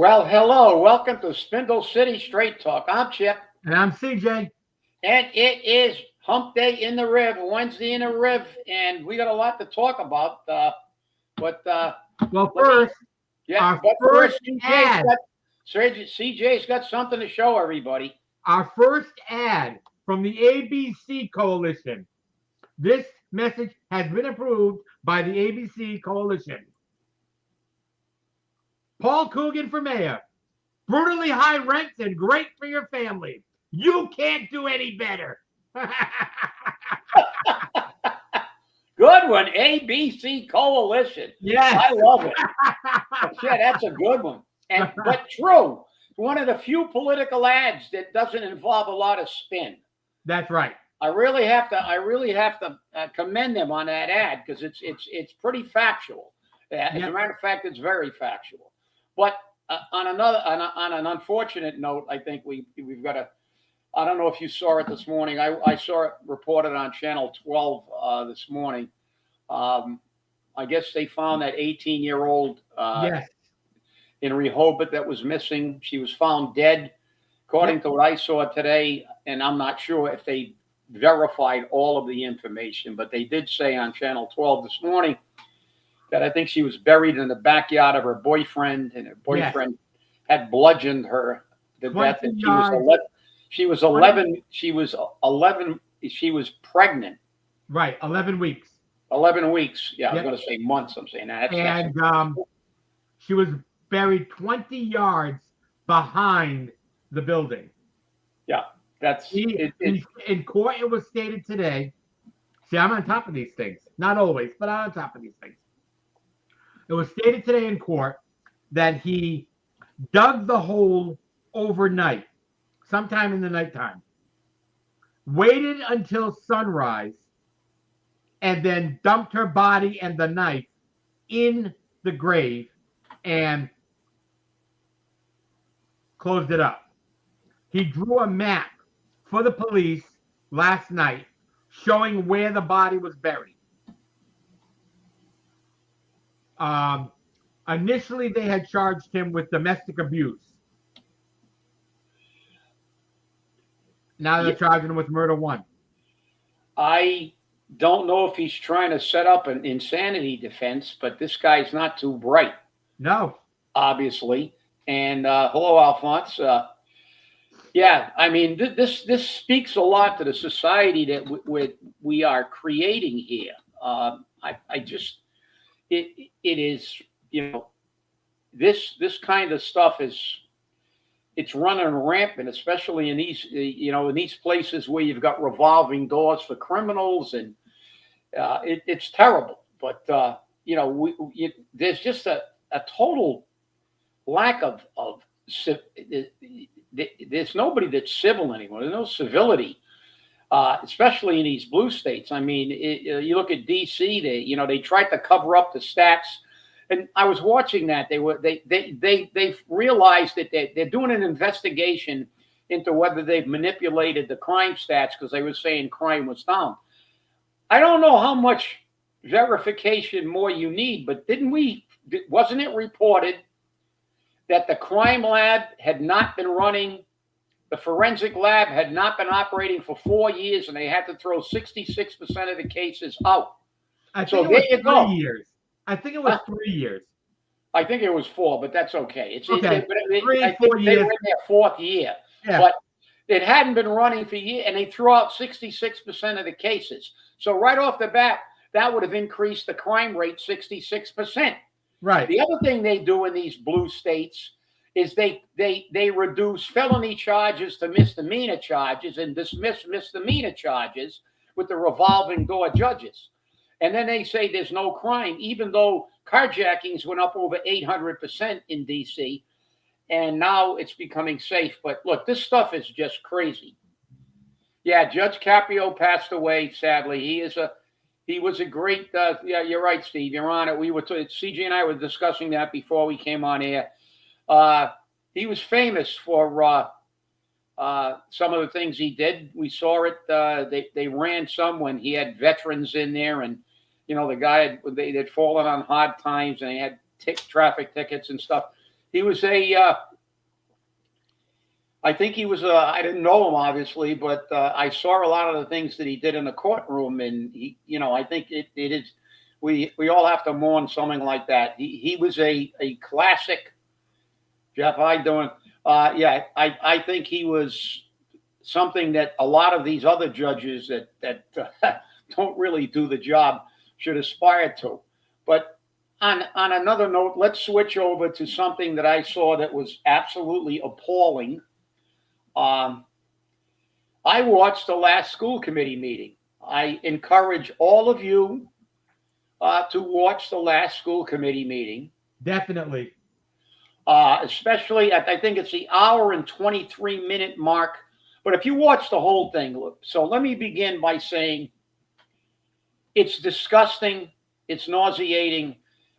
Well, hello. Welcome to Spindle City Straight Talk. I'm Chip, And I'm CJ. and it is Hump Day in the Riv, Wednesday in the Riv, and we got a lot to talk about. But Well, let me, first, yeah. our But first first, ad, CJ's got something to show everybody. our first ad from the ABC Coalition. This message has been approved by the ABC Coalition. Paul Coogan for mayor. Brutally high rents and great for your family. You can't do any better. Good one, ABC Coalition. Yes. I love it. Yeah, that's a good one. But true, one of the few political ads that doesn't involve a lot of spin. That's right. I really have to commend them on that ad because it's pretty factual. As a matter of fact, it's very factual. But on an unfortunate note, I think we've got to. I don't know if you saw it this morning. I saw it reported on Channel 12 this morning. I guess they found that 18-year-old Yes. in Rehoboth that was missing. She was found dead, according to what I saw today. And I'm not sure if they verified all of the information, but they did say on Channel 12 this morning that I think she was buried in the backyard of her boyfriend, and her boyfriend had bludgeoned her to death. And she was 11. She was 11. She was pregnant. Right, 11 weeks. 11 weeks. Yeah, I was going to say months. I'm saying that. And she was buried 20 yards behind the building. Yeah, that's in court. It was stated today. See, I'm on top of these things. Not always, but I'm on top of these things. It was stated today in court that he dug the hole overnight, sometime in the nighttime, waited until sunrise, and then dumped her body and the knife in the grave and closed it up. He drew a map for the police last night showing where the body was buried. Initially, they had charged him with domestic abuse. Now they're charging him with murder one. I don't know if he's trying to set up an insanity defense, but this guy's not too bright. No. Obviously. And hello, Alphonse. Yeah, I mean, this speaks a lot to the society that we are creating here. It is, this kind of stuff it's running rampant, especially in these, in these places where you've got revolving doors for criminals, and it's terrible. But there's just a total lack of there's nobody that's civil anymore. There's no civility, especially in these blue states. I mean, you look at D.C. They tried to cover up the stats. And I was watching that. They realized that they're doing an investigation into whether they've manipulated the crime stats because they were saying crime was down. I don't know how much verification more you need, but wasn't it reported that the crime lab had not been running, the forensic lab had not been operating for 4 years, and they had to throw 66% of the cases out? So there you go. 3 years. I think it was 3 years. I think it was 4, but that's okay. It's okay. I think they were in their 4th year. Yeah. But it hadn't been running for years, and they threw out 66% of the cases. So right off the bat, that would have increased the crime rate 66%. Right. The other thing they do in these blue states is they reduce felony charges to misdemeanor charges and dismiss misdemeanor charges with the revolving door judges. And then they say there's no crime, even though carjackings went up over 800% in D.C., and now it's becoming safe. But look, this stuff is just crazy. Yeah, Judge Caprio passed away, sadly. He was a great, yeah, you're right, Steve. You're on it. CJ and I were discussing that before we came on air. He was famous for some of the things he did. We saw it. They ran some when he had veterans in there, and the guy they'd fallen on hard times, and they had traffic tickets and stuff. He was I think he was I didn't know him obviously, but I saw a lot of the things that he did in the courtroom, and I think it is. We all have to mourn something like that. He was a classic. Jeff, how you doing? Yeah, I think he was something that a lot of these other judges that don't really do the job should aspire to. But on another note, let's switch over to something that I saw that was absolutely appalling. I watched the last school committee meeting. I encourage all of you to watch the last school committee meeting. Definitely. Especially, I think it's the hour and 23-minute mark. But if you watch the whole thing, look. So let me begin by saying it's disgusting. It's nauseating.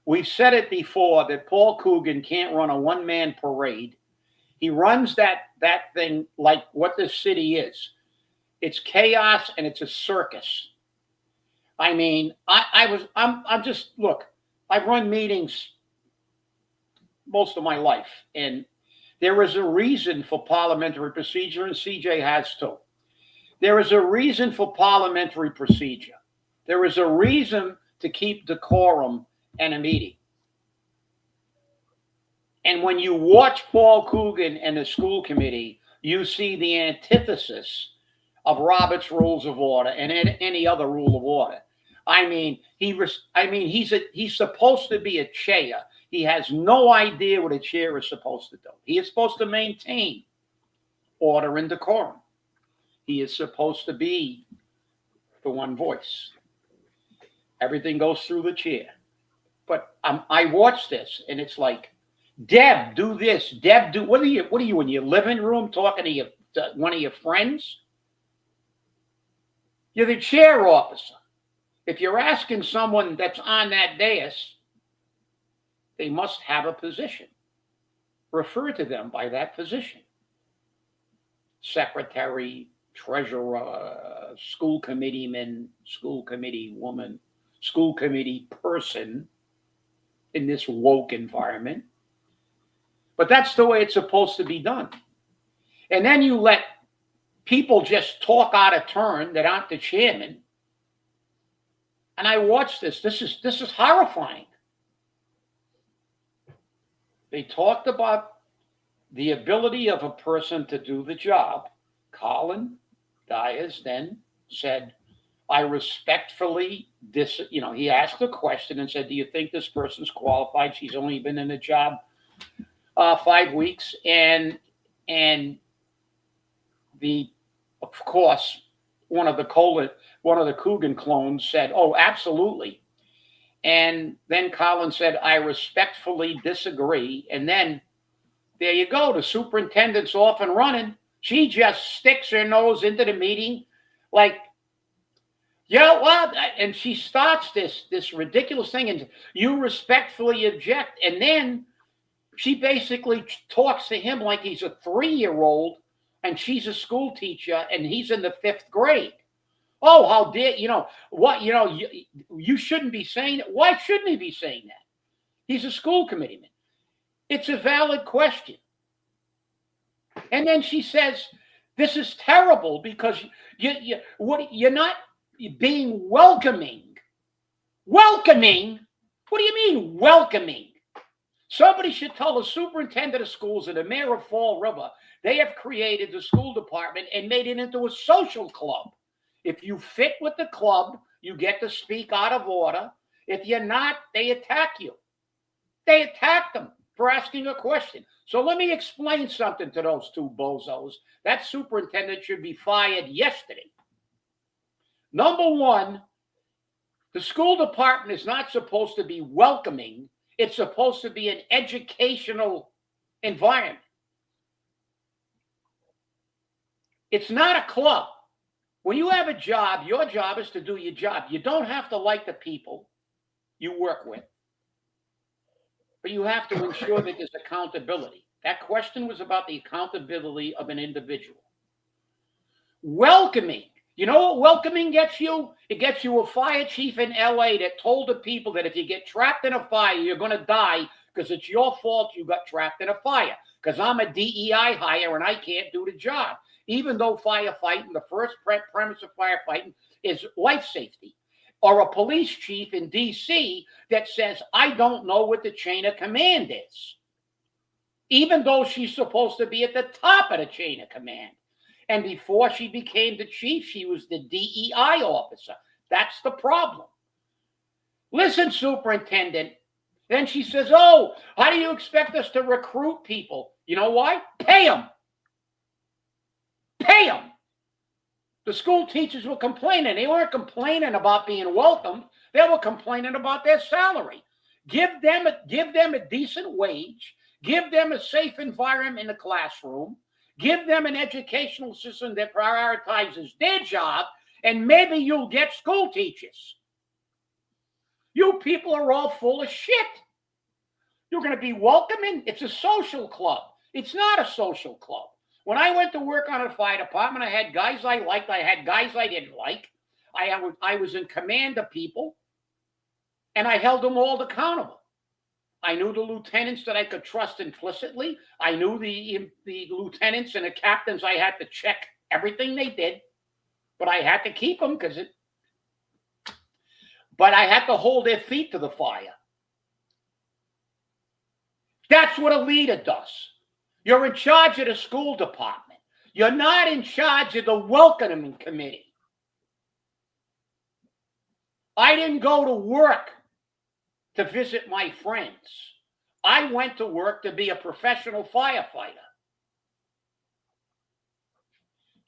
We've said it before that Paul Coogan can't run a one-man parade. He runs that thing like what this city is. It's chaos and it's a circus. I mean, I'm just, look, I've run meetings most of my life, and there is a reason for parliamentary procedure, and CJ has too. There is a reason for parliamentary procedure. There is a reason to keep decorum in a meeting. And when you watch Paul Coogan and the school committee, you see the antithesis of Robert's Rules of Order and any other rule of order. I mean, he's supposed to be a chair. He has no idea what a chair is supposed to do. He is supposed to maintain order and decorum. He is supposed to be the one voice. Everything goes through the chair. But I watch this, and it's like, Deb, do this. Deb, do what are you in your living room talking to one of your friends? You're the chair officer. If you're asking someone that's on that dais, they must have a position. Refer to them by that position. Secretary, treasurer, school committeeman, school committee woman, school committee person in this woke environment. But that's the way it's supposed to be done. And then you let people just talk out of turn that aren't the chairman. And I watched this. This is horrifying. They talked about the ability of a person to do the job. Colin Dyers then said, I respectfully he asked a question and said, do you think this person's qualified? She's only been in the job 5 weeks. And of course, one of the Coogan clones said, oh, absolutely. And then Colin said, I respectfully disagree. And then there you go. The superintendent's off and running. She just sticks her nose into the meeting like, and she starts this ridiculous thing, and you respectfully object. And then she basically talks to him like he's a 3-year-old and she's a school teacher and he's in the 5th grade. Oh, how dare you shouldn't be saying that. Why shouldn't he be saying that? He's a school committeeman. It's a valid question. And then she says, this is terrible because you're not being welcoming. Welcoming? What do you mean welcoming? Somebody should tell the superintendent of schools and the mayor of Fall River they have created the school department and made it into a social club. If you fit with the club, you get to speak out of order. If you're not, they attack you. They attack them for asking a question. So let me explain something to those two bozos. That superintendent should be fired yesterday. Number one, the school department is not supposed to be welcoming. It's supposed to be an educational environment. It's not a club. When you have a job, your job is to do your job. You don't have to like the people you work with, but you have to ensure that there's accountability. That question was about the accountability of an individual. Welcoming. You know what welcoming gets you? It gets you a fire chief in LA that told the people that if you get trapped in a fire, you're going to die because it's your fault you got trapped in a fire, because I'm a DEI hire and I can't do the job. Even though firefighting, the first premise of firefighting is life safety. Or a police chief in D.C. that says, I don't know what the chain of command is. Even though she's supposed to be at the top of the chain of command. And before she became the chief, she was the DEI officer. That's the problem. Listen, superintendent. Then she says, oh, how do you expect us to recruit people? You know why? Pay them. Pay them. The school teachers were complaining. They weren't complaining about being welcomed. They were complaining about their salary. Give them a decent wage. Give them a safe environment in the classroom. Give them an educational system that prioritizes their job, and maybe you'll get school teachers. You people are all full of shit. You're going to be welcoming. It's a social club. It's not a social club. When I went to work on a fire department, I had guys I liked. I had guys I didn't like. I was in command of people, and I held them all accountable. I knew the lieutenants that I could trust implicitly. I knew the lieutenants and the captains I had to check everything they did, but I had to keep them but I had to hold their feet to the fire. That's what a leader does. You're in charge of the school department. You're not in charge of the welcoming committee. I didn't go to work to visit my friends. I went to work to be a professional firefighter.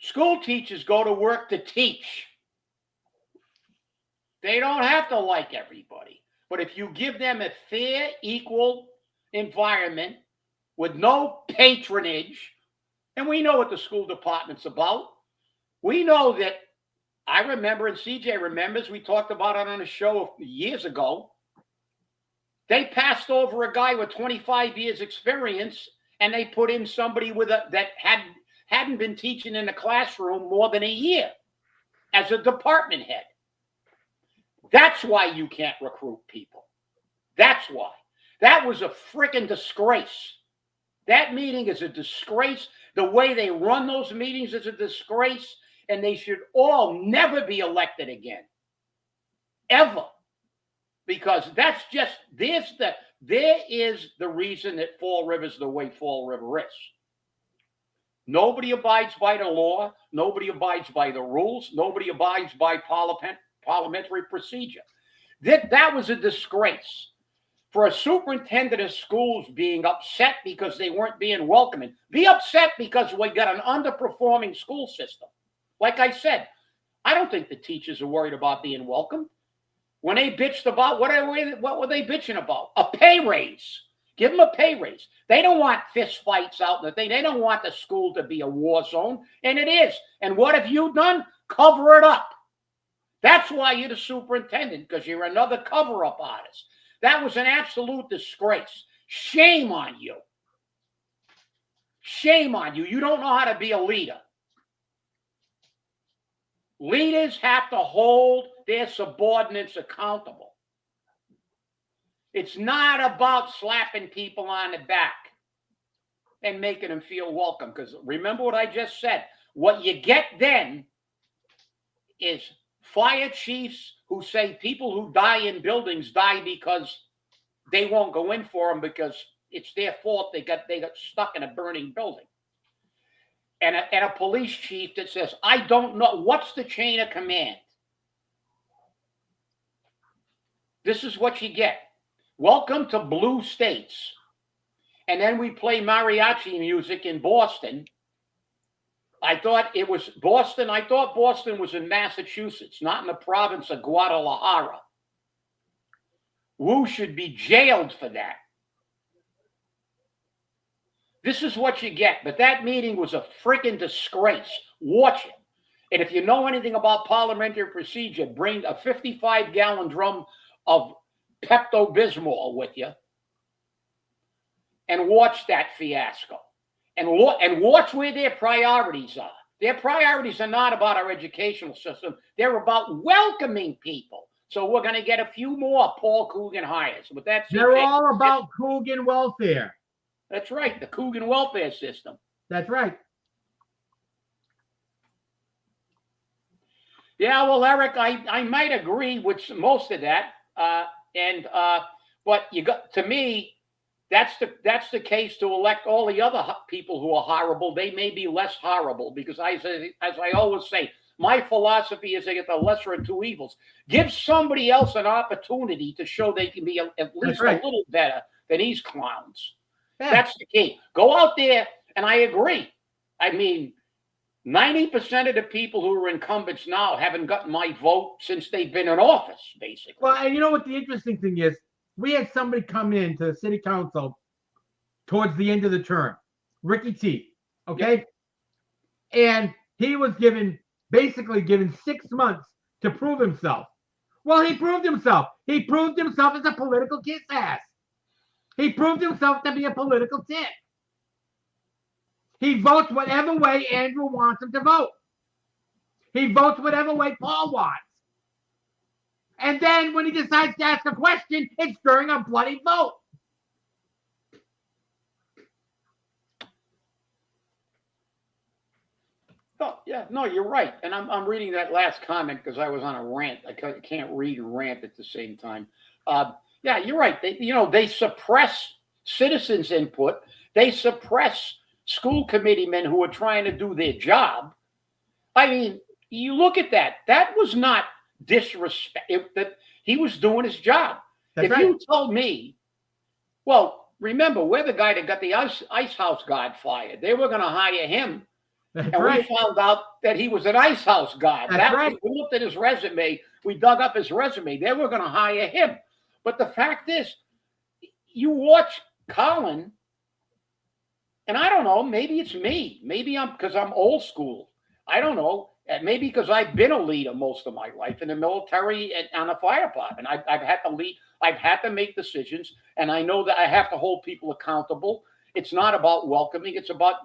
School teachers go to work to teach. They don't have to like everybody. But if you give them a fair, equal environment with no patronage, and we know what the school department's about. We know that, I remember, and CJ remembers, we talked about it on a show years ago. They passed over a guy with 25 years experience, and they put in somebody that hadn't been teaching in the classroom more than a year as a department head. That's why you can't recruit people. That's why. That was a freaking disgrace. That meeting is a disgrace. The way they run those meetings is a disgrace, and they should all never be elected again. Ever. Because that's just, there is the reason that Fall River's the way Fall River is. Nobody abides by the law. Nobody abides by the rules. Nobody abides by parliamentary procedure. That was a disgrace. For a superintendent of schools being upset because they weren't being welcoming. Be upset because we got an underperforming school system. Like I said, I don't think the teachers are worried about being welcomed. When they bitched about, what were they bitching about? A pay raise. Give them a pay raise. They don't want fist fights out in the thing. They don't want the school to be a war zone, and it is. And what have you done? Cover it up. That's why you're the superintendent, because you're another cover-up artist. That was an absolute disgrace. Shame on you. Shame on you. You don't know how to be a leader. Leaders have to hold their subordinates accountable. It's not about slapping people on the back and making them feel welcome. Because remember what I just said. What you get then is fire chiefs who say people who die in buildings die because they won't go in for them because it's their fault they got stuck in a burning building. And a police chief that says, I don't know, what's the chain of command? This is what you get. Welcome to blue states. And then we play mariachi music in Boston. I thought Boston was in Massachusetts, not in the province of Guadalajara. Wu should be jailed for that. This is what you get. But that meeting was a freaking disgrace. Watch it. And if you know anything about parliamentary procedure, bring a 55-gallon drum of Pepto-Bismol with you and watch that fiasco. And watch where their priorities are. Their priorities are not about our educational system. They're about welcoming people. So we're going to get a few more Paul Coogan hires. But that's They're all about Coogan welfare. That's right, the Coogan welfare system. That's right. Yeah, well, Eric, I might agree with most of that, but you got to me, that's the case to elect all the other people who are horrible. They may be less horrible because as I always say, my philosophy is to get the lesser of two evils. Give somebody else an opportunity to show they can be at least a little better than these clowns. Yeah. That's the key. Go out there, and I agree. I mean, 90% of the people who are incumbents now haven't gotten my vote since they've been in office, basically. Well, and you know what the interesting thing is? We had somebody come into the city council towards the end of the term, Ricky T. Okay, and he was basically given 6 months to prove himself. Well, he proved himself. He proved himself as a political kiss ass. He proved himself to be a political tit. He votes whatever way Andrew wants him to vote. He votes whatever way Paul wants. And then when he decides to ask a question, it's during a bloody vote. Oh, yeah, no, you're right. And I'm reading that last comment because I was on a rant. I can't read and rant at the same time. Yeah, you're right. They suppress citizens' input. They suppress school committee men who are trying to do their job. I mean, you look at that. That was not disrespect. That he was doing his job. If you told me, well, remember, we're the guy that got the ice house guard fired. They were going to hire him. We found out that he was an ice house guard. We looked at his resume. We dug up his resume. They were going to hire him. But the fact is, you watch Colin, and I don't know, maybe it's me. Maybe because I'm old school. I don't know. Maybe because I've been a leader most of my life in the military and on the fire department. I've had to lead. I've had to make decisions, and I know that I have to hold people accountable. It's not about welcoming. It's about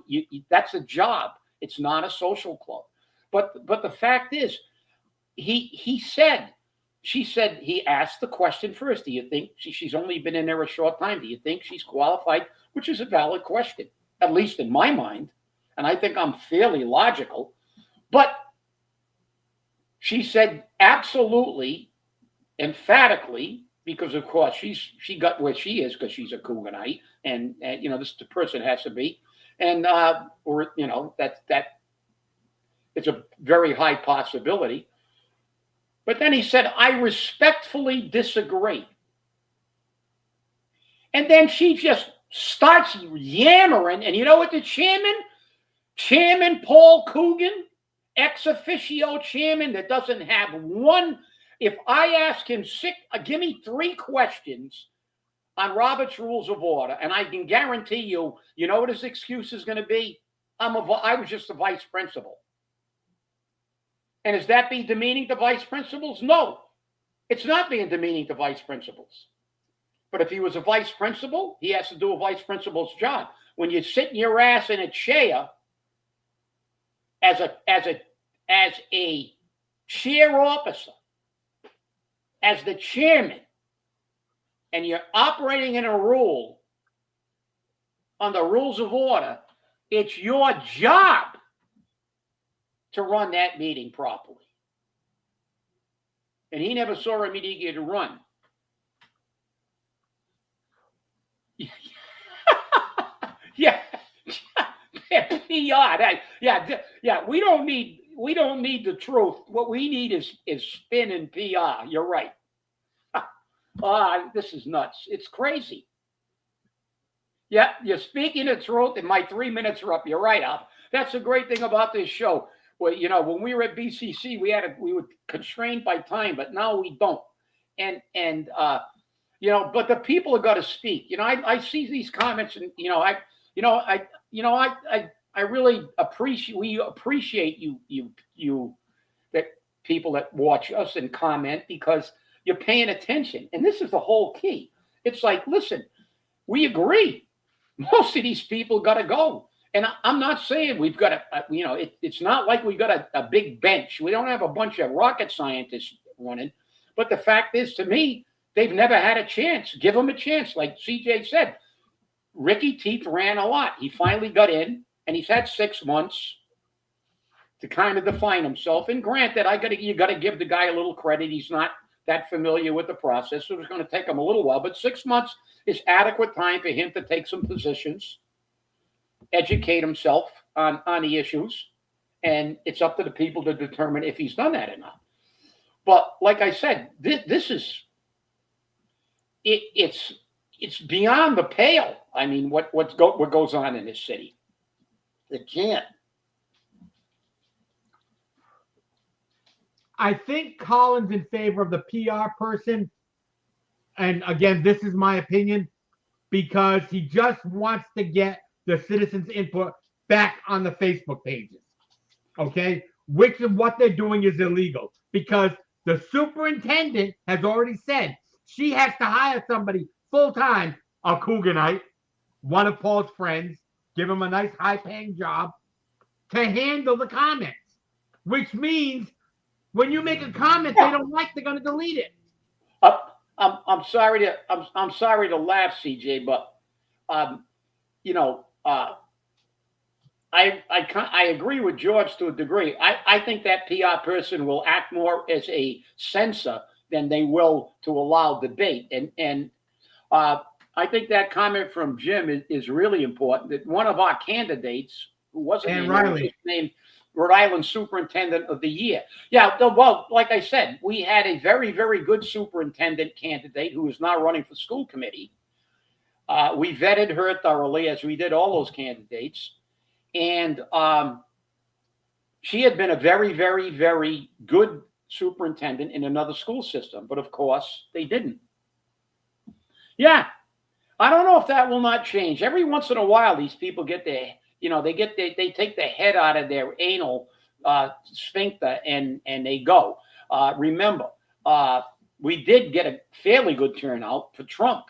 that's a job. It's not a social club. But the fact is, he asked the question first. Do you think she's only been in there a short time? Do you think she's qualified? Which is a valid question, at least in my mind. And I think I'm fairly logical. But she said absolutely, emphatically, because of course she got where she is because she's a Cooganite, and this the person has to be, and that it's a very high possibility. But then he said, I respectfully disagree. And then she just starts yammering, and you know what the Chairman Paul Coogan, ex officio chairman that doesn't have one. If I ask him give me 3 questions on Robert's Rules of Order, and I can guarantee you know what his excuse is going to be? I was just the vice principal. And is that being demeaning to vice principals? No, it's not being demeaning to vice principals. But if he was a vice principal, he has to do a vice principal's job. When you sit in your ass in a chair as a chair officer, as the chairman, and you're operating in a rule on the rules of order, it's your job to run that meeting properly. And he never saw a meeting get run. Yeah. Yeah. We don't need the truth. What we need is spin and PR. You're right. This is nuts. It's crazy. Yeah, you're speaking the truth, and my 3 minutes are up. You're right, Al. That's the great thing about this show. Well, when we were at BCC, we were constrained by time, but now we don't. And but the people have got to speak. I see these comments, and I really appreciate you that people that watch us and comment because you're paying attention. And this is the whole key. It's like, listen, we agree. Most of these people got to go. And I'm not saying we've got it's not like we got a big bench. We don't have a bunch of rocket scientists running, But the fact is, to me, they've never had a chance. Give them a chance. Like CJ said, Ricky Teeth ran a lot. He finally got in, and he's had 6 months to kind of define himself. And granted, you got to give the guy a little credit. He's not that familiar with the process, so it's going to take him a little while. But 6 months is adequate time for him to take some positions, educate himself on the issues, and it's up to the people to determine if he's done that or not. But like I said, this is it's beyond the pale. I mean, what goes on in this city? It can't. I think Colin's in favor of the PR person. And again, this is my opinion, because he just wants to get the citizens' input back on the Facebook pages. Okay? Which of what they're doing is illegal, because the superintendent has already said she has to hire somebody full-time, a Cooganite, one of Paul's friends, give him a nice high-paying job, to handle the comments. Which means when you make a comment they don't like, they're going to delete it. I'm sorry to laugh, CJ, but I agree with George to a degree. I think that PR person will act more as a censor than they will to allow debate. And I think that comment from Jim is really important. That one of our candidates, who wasn't named Rhode Island Superintendent of the Year. Yeah, well, like I said, we had a very, very good superintendent candidate who is now running for school committee. We vetted her thoroughly, as we did all those candidates. And she had been a very, very, very good superintendent in another school system. But of course, they didn't. Yeah. I don't know if that will not change. Every once in a while, these people get they take the head out of their anal sphincter and they go. Remember, we did get a fairly good turnout for Trump.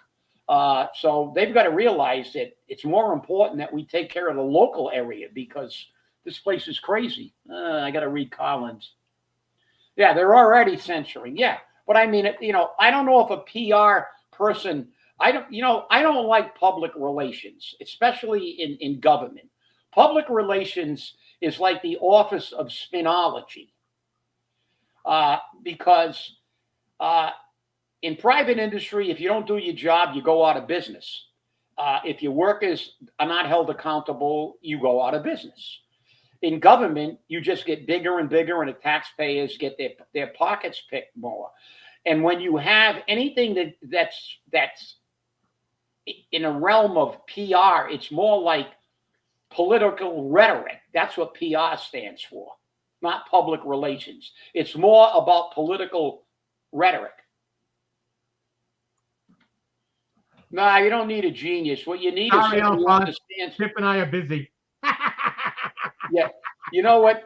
So they've got to realize that it's more important that we take care of the local area, because this place is crazy. I got to read Collins. Yeah, they're already censoring. Yeah, but I mean, I don't know if a PR person. I don't like public relations, especially in government. Public relations is like the office of spinology, because in private industry, if you don't do your job, you go out of business. If your workers are not held accountable, you go out of business. In government, you just get bigger and bigger, and the taxpayers get their pockets picked more. And when you have anything that's in a realm of PR, it's more like political rhetoric. That's what PR stands for, not public relations. It's more about political rhetoric. Nah, you don't need a genius. What you need is somebody who understands. Chip and I are busy. Yeah. You know what?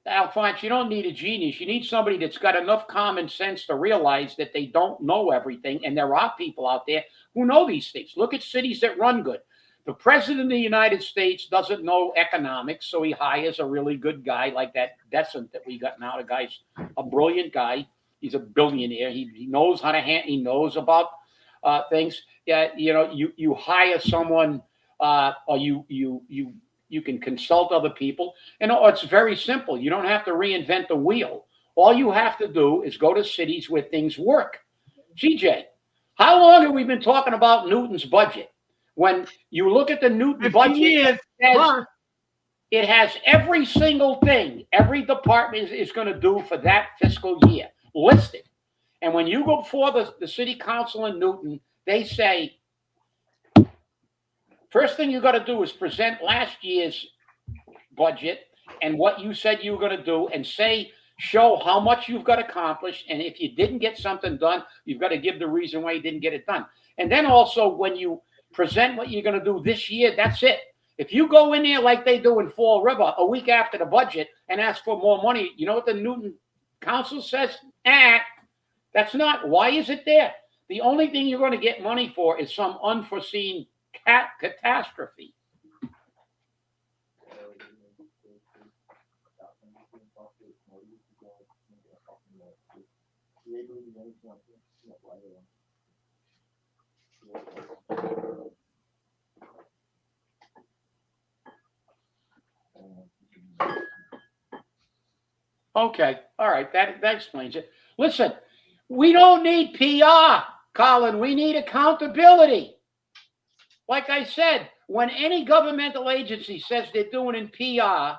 Alphonse, you don't need a genius. You need somebody that's got enough common sense to realize that they don't know everything. And there are people out there who know these things. Look at cities that run good. The president of the United States doesn't know economics, so he hires a really good guy like that Decent that we got now. The guy's a brilliant guy. He's a billionaire. He knows how to he knows about things. Yeah, you hire someone, or you can consult other people. And it's very simple. You don't have to reinvent the wheel. All you have to do is go to cities where things work. CJ, how long have we been talking about Newton's budget? When you look at the Newton budget, it has every single thing every department is going to do for that fiscal year listed. And when you go before the city council in Newton, they say, first thing you got to do is present last year's budget and what you said you were going to do, and show how much you've got accomplished. And if you didn't get something done, you've got to give the reason why you didn't get it done. And then also when you present what you're going to do this year, that's it. If you go in there like they do in Fall River a week after the budget and ask for more money, you know what the Newton Council says? That's not. Why is it there? The only thing you're going to get money for is some unforeseen catastrophe. Okay, all right, that explains it. Listen, we don't need PR, Colin. We need accountability. Like I said, when any governmental agency says they're doing in PR,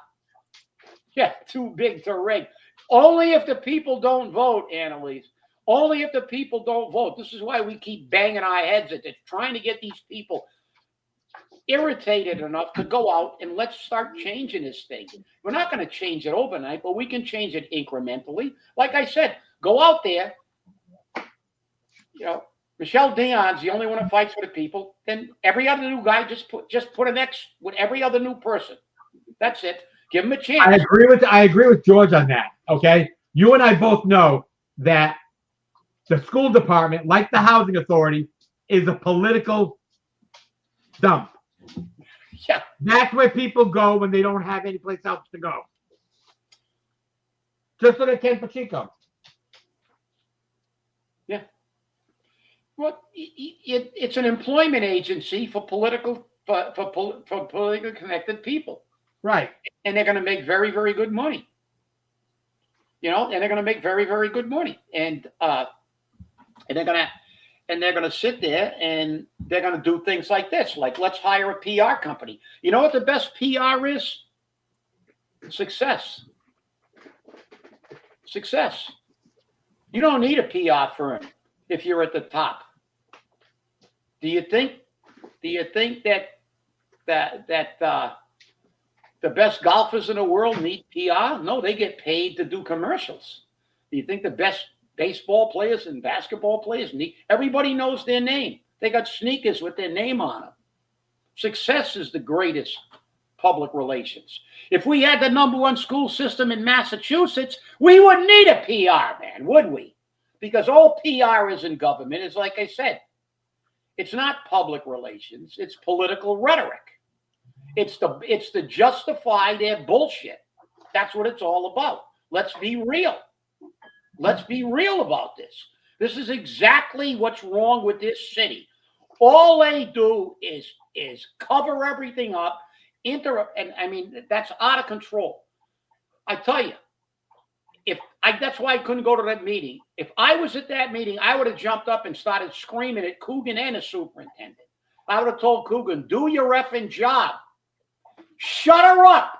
yeah, too big to rig. Only if the people don't vote, Annalise. Only if the people don't vote. This is why we keep banging our heads at it, trying to get these people irritated enough to go out and let's start changing this thing. We're not going to change it overnight, but we can change it incrementally. Like I said, go out there. You know, Michelle Dion's the only one that fights for the people. Then every other new guy just put an X with every other new person. That's it. Give him a chance. I agree with George on that. Okay, you and I both know that the school department, like the housing authority, is a political dump. Yeah, that's where people go when they don't have any place else to go. Just like Ken Pacheco. Yeah. Well, it's an employment agency for politically connected people. Right. And they're going to make very, very good money. You know, and they're going to make very, very good money. And they're going to sit there and they're going to do things like this. Like, let's hire a PR company. You know what the best PR is? Success. Success. You don't need a PR firm if you're at the top. Do you think that the best golfers in the world need PR? No, they get paid to do commercials. Do you think the best baseball players and basketball players need? Everybody knows their name. They got sneakers with their name on them. Success is the greatest public relations. If we had the #1 school system in Massachusetts, we wouldn't need a PR man, would we? Because all PR is in government is, like I said, it's not public relations, it's political rhetoric. It's to justify their bullshit. That's what it's all about. Let's be real. Let's be real about this. This is exactly what's wrong with this city. All they do is cover everything up, and I mean, that's out of control. I tell you, that's why I couldn't go to that meeting. If I was at that meeting, I would have jumped up and started screaming at Coogan and the superintendent. I would have told Coogan, do your effing job. Shut her up.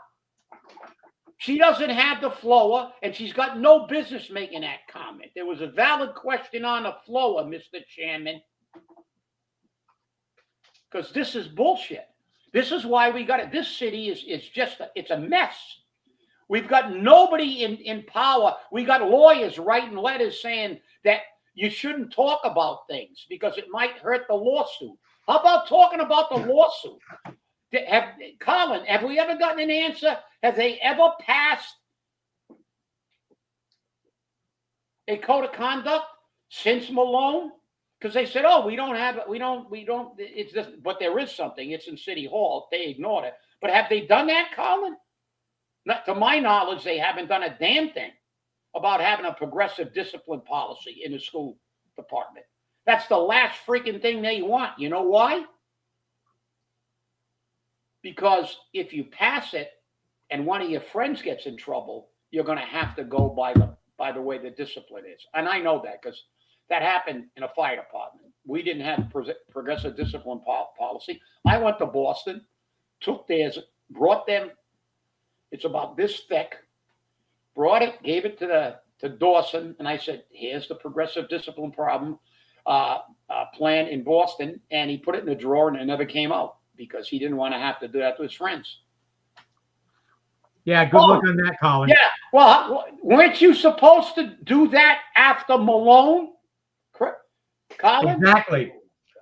She doesn't have the floor, and she's got no business making that comment. There was a valid question on the floor, Mr. Chairman. Because this is bullshit. This is why we got it. This city is just, it's a mess. We've got nobody in power. We got lawyers writing letters saying that you shouldn't talk about things because it might hurt the lawsuit. How about talking about the lawsuit? Colin, have we ever gotten an answer? Have they ever passed a code of conduct since Malone? Because they said, oh, we don't, it's just, but there is something. It's in City Hall. They ignored it. But have they done that, Colin? Not, to my knowledge, they haven't done a damn thing about having a progressive discipline policy in the school department. That's the last freaking thing they want. You know why? Because if you pass it and one of your friends gets in trouble, you're going to have to go by the way the discipline is. And I know that because that happened in a fire department. We didn't have progressive discipline policy. I went to Boston, took theirs, brought them. It's about this thick. Brought it, gave it to Dawson, and I said, "Here's the progressive discipline plan in Boston." And he put it in the drawer, and it never came out because he didn't want to have to do that to his friends. Yeah, good luck on that, Colin. Yeah, well, weren't you supposed to do that after Malone, Colin? Exactly.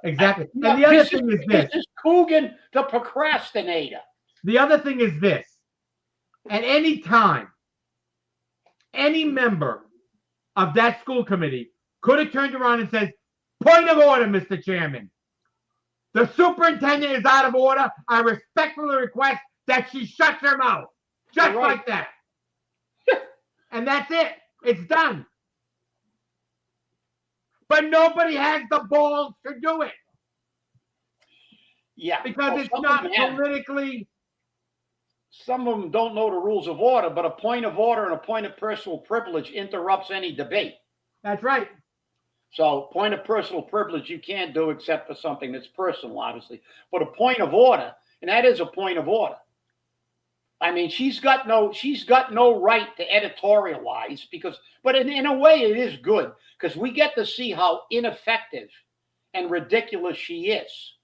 And the other thing is this. This is Coogan, the procrastinator. The other thing is this. At any time, any member of that school committee could have turned around and said, point of order, Mr. Chairman. The superintendent is out of order. I respectfully request that she shuts her mouth. Just like that. And that's it. It's done. but nobody has the balls to do it Yeah, because well, it's some of not them have. politically. Some of them don't know the rules of order, but a point of order and a point of personal privilege interrupts any debate. That's right. So, point of personal privilege you can't do except for something that's personal, obviously. But a point of order, and that is a point of order. I mean, she's got no right to editorialize but in a way it is good because we get to see how ineffective and ridiculous she is.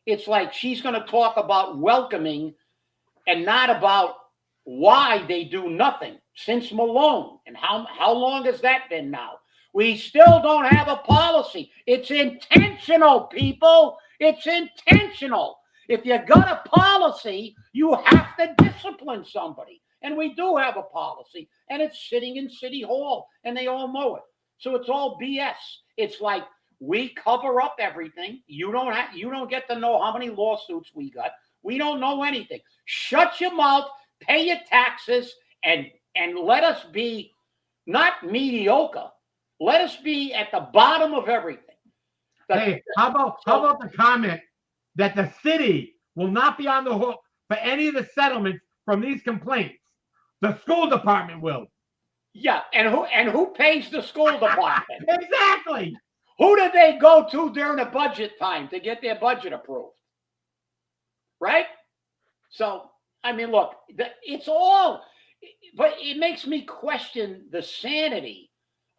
It's like she's going to talk about welcoming and not about why they do nothing since Malone. And how long has that been now? We still don't have a policy. It's intentional, people. It's intentional. If you got a policy, you have to discipline somebody. And we do have a policy, and it's sitting in City Hall, and they all know it. So it's all BS. It's like we cover up everything. You don't get to know how many lawsuits we got. We don't know anything. Shut your mouth, pay your taxes, and let us be not mediocre. Let us be at the bottom of everything. Hey, how about the comment that the city will not be on the hook for any of the settlements from these complaints? The school department will. Yeah, and who pays the school department? Exactly. Who do they go to during the budget time to get their budget approved? Right? So, I mean, look, it's all, but it makes me question the sanity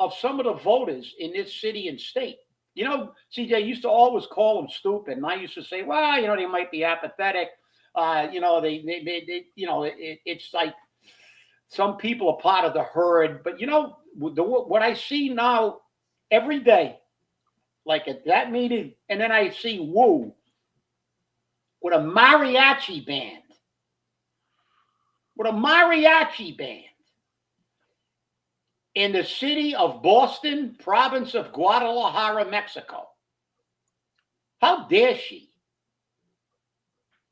of some of the voters in this city and state. You know, CJ used to always call them stupid, and I used to say, well, you know, they might be apathetic. You know, they you know, it's like some people are part of the herd. But you know, what I see now every day, like at that meeting, and then I see Wu with a mariachi band. With a mariachi band in the city of Boston, province of Guadalajara, Mexico. How dare she?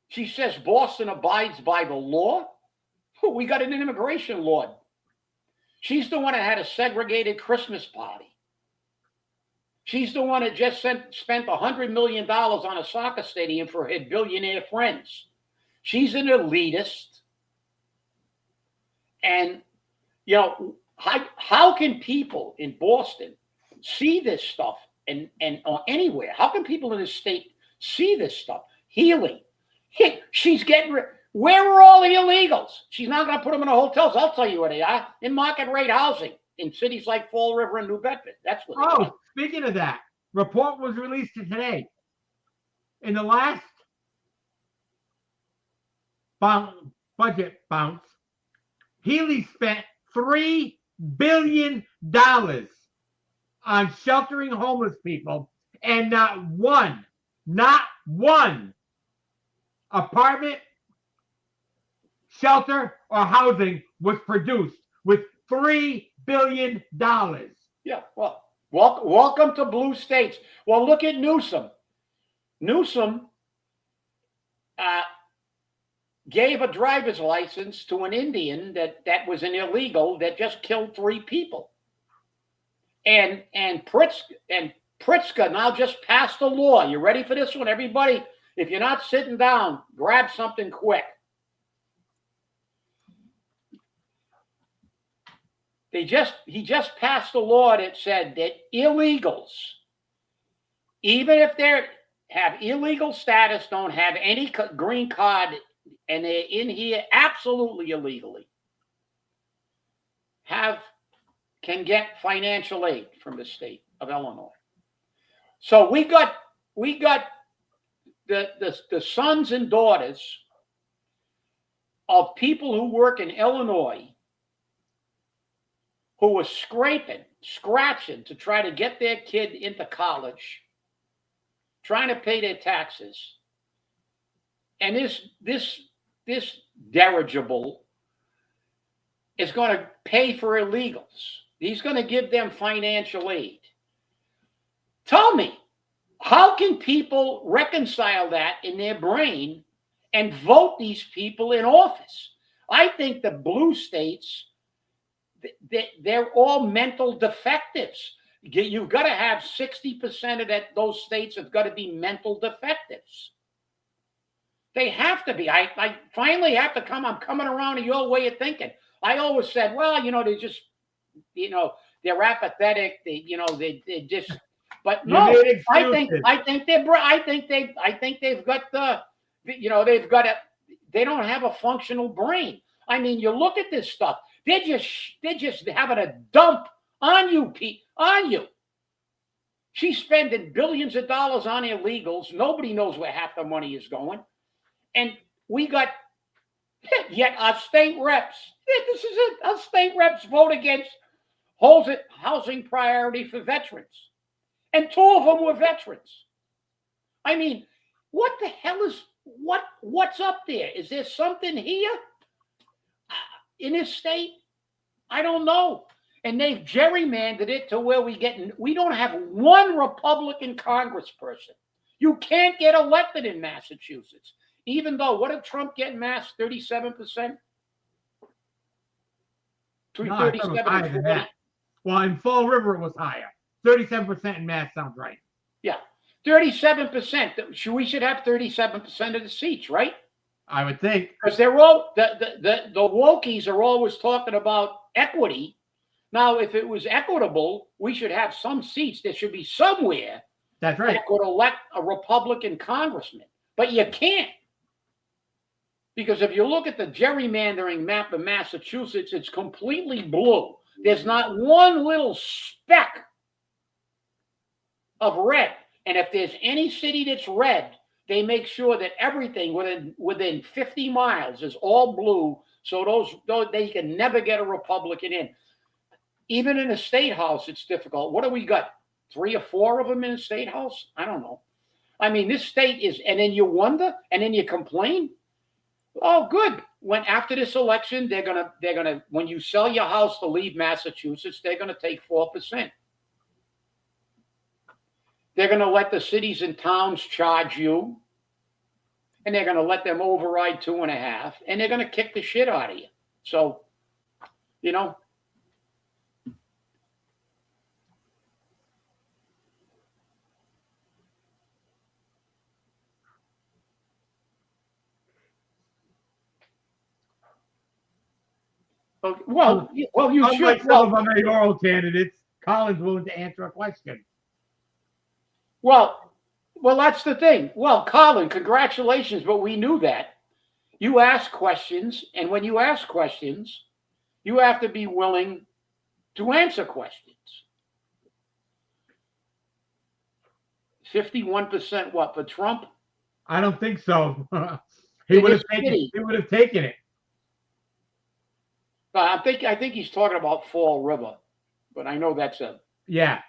She says Boston abides by the law. We got an immigration law. She's the one that had a segregated Christmas party. She's the one that just spent $100 million on a soccer stadium for her billionaire friends. She's an elitist. And, you know, how can people in Boston see this stuff and or anywhere? How can people in this state see this stuff? Healing. She's getting rid. Where are all the illegals? She's not going to put them in the hotels. I'll tell you where they are. In market rate housing in cities like Fall River and New Bedford. That's what they are. Speaking of that, report was released today. In the last budget bounce, Healy spent $3 billion on sheltering homeless people, and not one apartment, shelter, or housing was produced with $3 billion. Yeah, well, welcome to blue states. Well, look at Newsom. Newsom gave a driver's license to an Indian that was an illegal that just killed 3 people. And Pritzker now just passed a law. You ready for this one, everybody? If you're not sitting down, grab something quick. He just passed a law that said that illegals, even if they have illegal status, don't have any green card, and they're in here absolutely illegally, can get financial aid from the state of Illinois. So we got the sons and daughters of people who work in Illinois who were scratching to try to get their kid into college, trying to pay their taxes. And this dirigible is going to pay for illegals. He's going to give them financial aid. Tell me, how can people reconcile that in their brain and vote these people in office? I think the blue states, they're all mental defectives. You've got to have 60% of those states have got to be mental defectives. They have to be. I finally have to I'm coming around to your way of thinking. I always said, well, they just, they're apathetic. They just, but no, I think they've got they don't have a functional brain. I mean, you look at this stuff. They're just having a dump on you, Pete, on you. She's spending billions of dollars on illegals. Nobody knows where half the money is going. And we got, yet our state reps, this is it, our state reps vote against housing priority for veterans. And 2 of them were veterans. I mean, what the hell is, what's up there? Is there something here in this state? I don't know. And they've gerrymandered it to where we don't have one Republican congressperson. You can't get elected in Massachusetts. Even though, what did Trump get in Mass? 37%? No, I thought it was higher than that. Well, in Fall River, it was higher. 37% in Mass sounds right. Yeah, 37%. We should have 37% of the seats, right? I would think. Because they're all, the wokies are always talking about equity. Now, if it was equitable, we should have some seats. There should be somewhere that's right that would elect a Republican congressman. But you can't. Because if you look at the gerrymandering map of Massachusetts, it's completely blue. There's not one little speck of red. And if there's any city that's red, they make sure that everything within 50 miles is all blue, so they can never get a Republican in. Even in a state house, it's difficult. What do we got? 3 or 4 of them in a state house? I don't know. I mean, this state is, and then you wonder, and then you complain. Oh, good. When after this election, they're gonna when you sell your house to leave Massachusetts, they're gonna take 4%. They're gonna let the cities and towns charge you, and they're gonna let them override 2.5%, and they're gonna kick the shit out of you. So, Well, you unlike should. Some of our mayoral candidates, Colin's willing to answer a question. Well, that's the thing. Well, Colin, congratulations, but we knew that. You ask questions, and when you ask questions, you have to be willing to answer questions. 51% what, for Trump? I don't think so. He would have taken it. I think he's talking about Fall River, but I know that's yeah.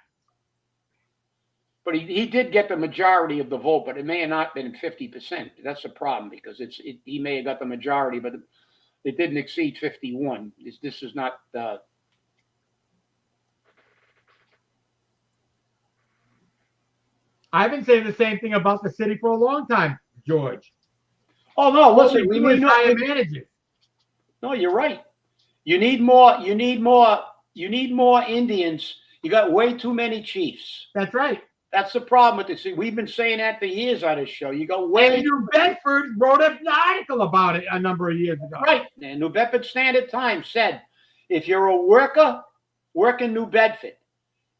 But he did get the majority of the vote, but it may have not been 50%. That's the problem because he may have got the majority, but it didn't exceed 51. This is not. I've been saying the same thing about the city for a long time, George. Oh no! Listen, we need higher managers. No, you're right. You need more Indians. You got way too many chiefs. That's right. That's the problem with this. We've been saying that for years on this show. You go way. And New Bedford wrote an article about it a number of years ago. Right. And New Bedford Standard Times said, if you're a worker, work in New Bedford.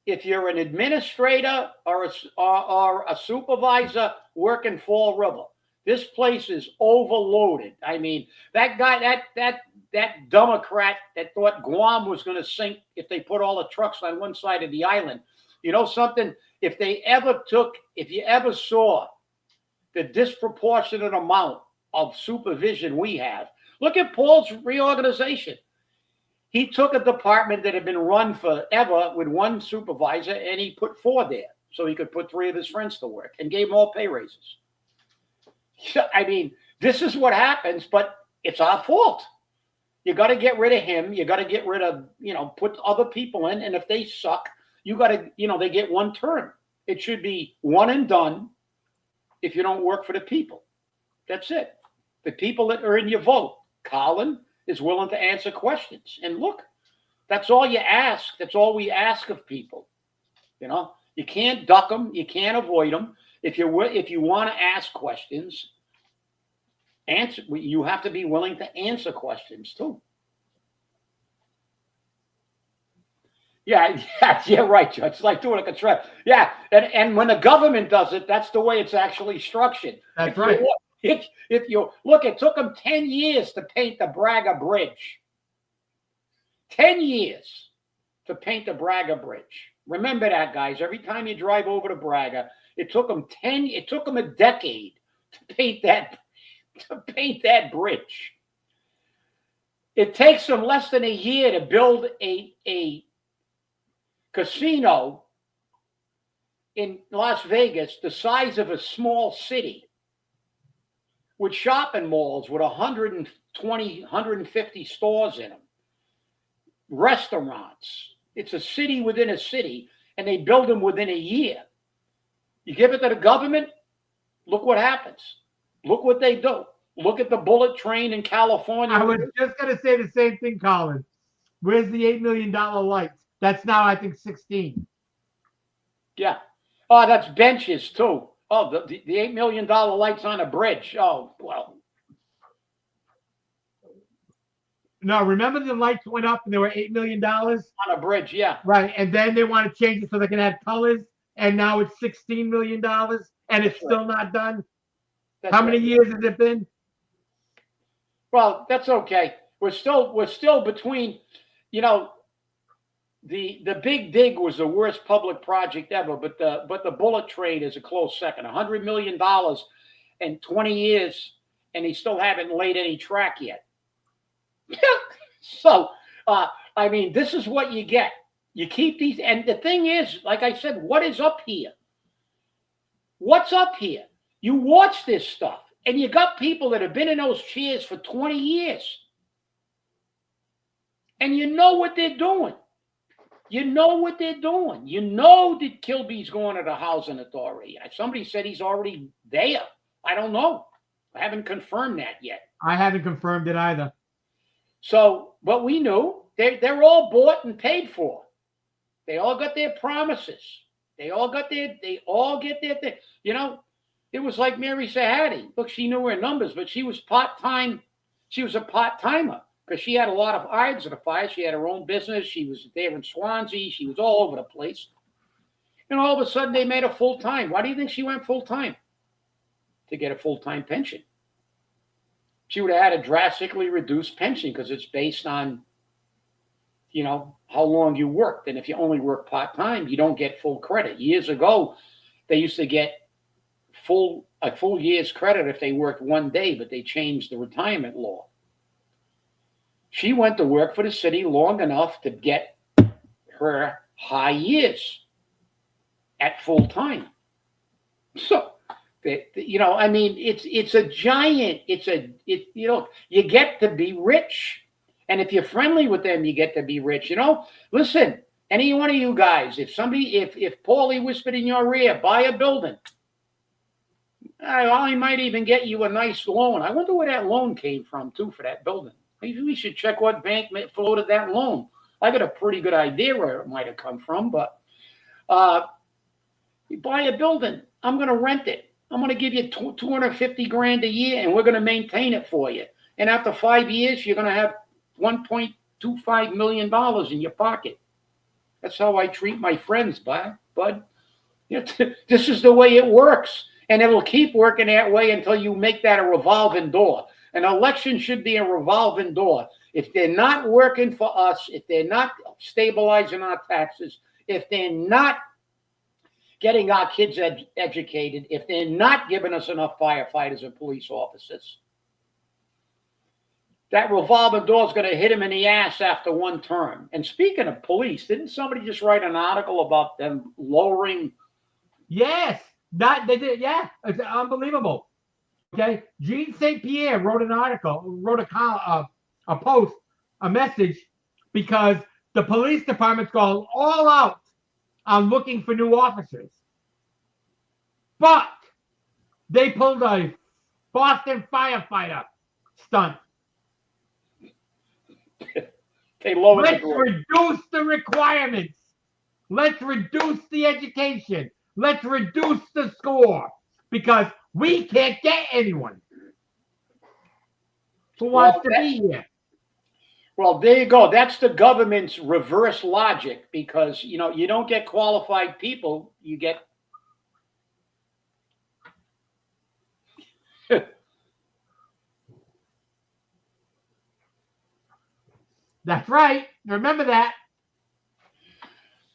If you're an administrator or a supervisor, work in Fall River. This place is overloaded. I mean, that guy, that Democrat that thought Guam was going to sink if they put all the trucks on one side of the island. You know something? If you ever saw the disproportionate amount of supervision we have, look at Paul's reorganization. He took a department that had been run forever with one supervisor and he put 4 there so he could put 3 of his friends to work and gave them all pay raises. I mean, this is what happens, but it's our fault. You got to get rid of him. You got to get rid of, put other people in. And if they suck, you got to, they get 1 term. It should be one and done if you don't work for the people. That's it. The people that earn your vote. Colin is willing to answer questions. And look, that's all you ask. That's all we ask of people. You know, you can't duck them. You can't avoid them. If you want to ask questions, answer. You have to be willing to answer questions too. Yeah, yeah, right, Judge. It's like doing a contract. Yeah, and when the government does it, that's the way it's actually structured. That's right. If you look, it took them 10 years to paint the Braga Bridge. 10 years to paint the Braga Bridge. Remember that, guys. Every time you drive over to Braga, it took them a decade to paint that bridge. It takes them less than a year to build a casino in Las Vegas the size of a small city with shopping malls with 120, 150 stores in them, restaurants. It's a city within a city, and they build them within a year. You give it to the government, look what happens. Look what they do. Look at the bullet train in California. I was just going to say the same thing, Colin. Where's the $8 million lights? That's now, I think, 16. Yeah. Oh, that's benches, too. Oh, the $8 million lights on a bridge. Oh, well. No, remember the lights went up and they were $8 million? On a bridge, yeah. Right. And then they want to change it so they can add colors. And now it's $16 million and it's still not done. How many years has it been? Well, that's okay. We're still between, you know, the Big Dig was the worst public project ever, but the bullet train is a close second. $100 million in 20 years, and they still haven't laid any track yet. So, I mean, this is what you get. You keep these, and the thing is, like I said, what is up here? What's up here? You watch this stuff, and you got people that have been in those chairs for 20 years. And you know what they're doing. You know what they're doing. You know that Kilby's going to the housing authority. Somebody said he's already there. I don't know. I haven't confirmed that yet. I haven't confirmed it either. So, but we knew they're all bought and paid for. They all got their promises. They all get their thing. You know, it was like Mary Sahadi. Look, she knew her numbers, but she was part-time. She was a part-timer because she had a lot of irons in the fire. She had her own business. She was there in Swansea. She was all over the place. And all of a sudden, they made her full-time. Why do you think she went full-time? To get a full-time pension. She would have had a drastically reduced pension because it's based on, you know, how long you worked. And if you only work part-time, you don't get full credit. Years ago, they used to get a full year's credit if they worked one day, but they changed the retirement law. She went to work for the city long enough to get her high years at full time. So, you know, I mean, it's a giant. You know, you get to be rich, and if you're friendly with them, you get to be rich. You know, listen, any one of you guys, if Paulie whispered in your ear, buy a building. I might even get you a nice loan. I wonder where that loan came from, too, for that building. Maybe we should check what bank floated that loan. I got a pretty good idea where it might have come from, but you buy a building. I'm going to rent it. I'm going to give you $250,000 a year, and we're going to maintain it for you. And after 5 years, you're going to have $1.25 million in your pocket. That's how I treat my friends, bud. You know, this is the way it works. And it'll keep working that way until you make that a revolving door. An election should be a revolving door. If they're not working for us, if they're not stabilizing our taxes, if they're not getting our kids educated, if they're not giving us enough firefighters and police officers, that revolving door is going to hit them in the ass after one term. And speaking of police, didn't somebody just write an article about them lowering? Yes. They did, yeah. It's unbelievable. Okay, Jean St. Pierre wrote an article, wrote a post, a message, because the police department's going all out on looking for new officers. But they pulled a Boston firefighter stunt. They lowered Let's reduce the requirements. Let's reduce the education. Let's reduce the score because we can't get anyone who wants to be here. Well, there you go. That's the government's reverse logic because, you don't get qualified people, you get. That's right. Remember that.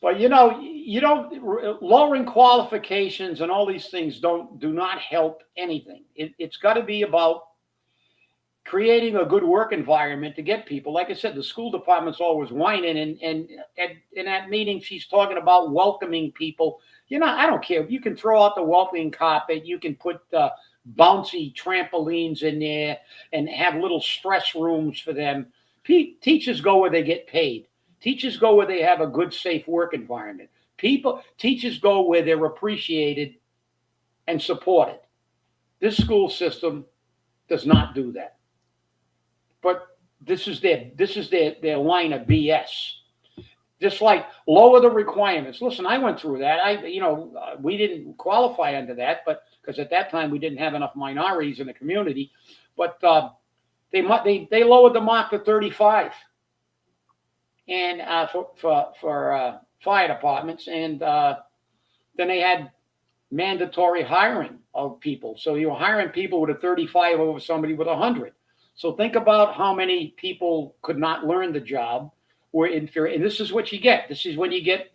But you don't lowering qualifications and all these things do not help anything. It's got to be about creating a good work environment to get people. Like I said, the school department's always whining, and in that meeting, she's talking about welcoming people. I don't care. You can throw out the welcoming carpet. You can put bouncy trampolines in there and have little stress rooms for them. Teachers go where they get paid. Teachers go where they have a good, safe work environment. Teachers go where they're appreciated and supported. This school system does not do that. But this is their line of BS. Just like lower the requirements. Listen, I went through that. We didn't qualify under that, but because at that time we didn't have enough minorities in the community. But they lowered the mark to 35, and for fire departments, and then they had mandatory hiring of people. So you were hiring people with a 35 over somebody with 100. So think about how many people could not learn the job, were inferior. And this is what you get. This is when you get